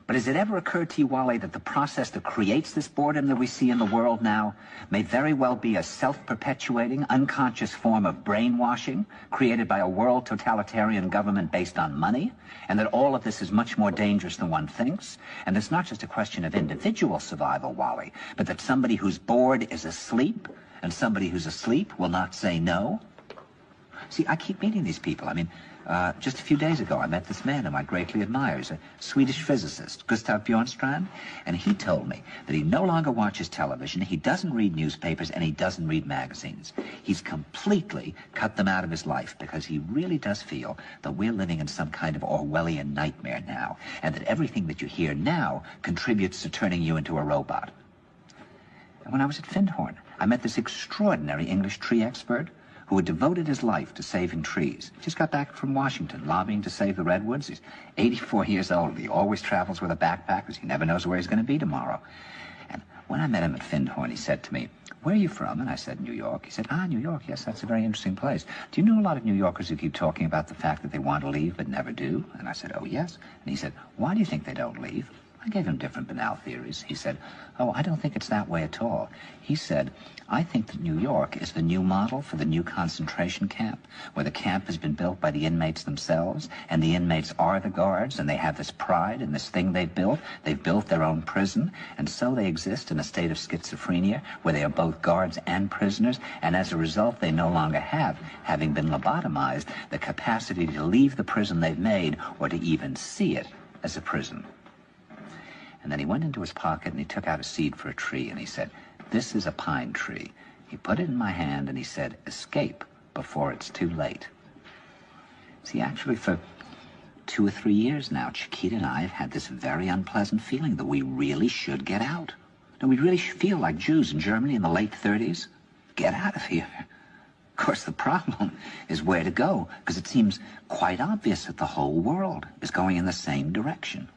But has it ever occurred to you, Wally, that the process that creates this boredom that we see in the world now may very well be a self-perpetuating, unconscious form of brainwashing created by a world totalitarian government based on money, and that all of this is much more dangerous than one thinks? And it's not just a question of individual survival, Wally, but that somebody who's bored is asleep, and somebody who's asleep will not say no? See, I keep meeting these people. I mean, just a few days ago, I met this man whom I greatly admire. He's a Swedish physicist, Gustav Bjornstrand, and he told me that he no longer watches television, he doesn't read newspapers, and he doesn't read magazines. He's completely cut them out of his life because he really does feel that we're living in some kind of Orwellian nightmare now, and that everything that you hear now contributes to turning you into a robot. And when I was at Findhorn, I met this extraordinary English tree expert who had devoted his life to saving trees. He just got back from Washington, lobbying to save the redwoods. He's 84 years old. He always travels with a backpack because he never knows where he's going to be tomorrow. And when I met him at Findhorn, he said to me, "Where are you from?" And I said, "New York." He said, "New York, yes, that's a very interesting place. Do you know a lot of New Yorkers who keep talking about the fact that they want to leave but never do?" And I said, "Oh, yes." And he said, "Why do you think they don't leave?" I gave him different banal theories. He said, "Oh, I don't think it's that way at all." He said, "I think that New York is the new model for the new concentration camp, where the camp has been built by the inmates themselves, and the inmates are the guards, and they have this pride in this thing they've built. They've built their own prison, and so they exist in a state of schizophrenia, where they are both guards and prisoners, and as a result, they no longer have, having been lobotomized, the capacity to leave the prison they've made, or to even see it as a prison." And then he went into his pocket and he took out a seed for a tree and he said, "This is a pine tree." He put it in my hand and he said, "Escape before it's too late." See, actually for 2 or 3 years now, Chiquita and I have had this very unpleasant feeling that we really should get out. And we really feel like Jews in Germany in the late 30s. Get out of here. Of course, the problem is where to go, because it seems quite obvious that the whole world is going in the same direction.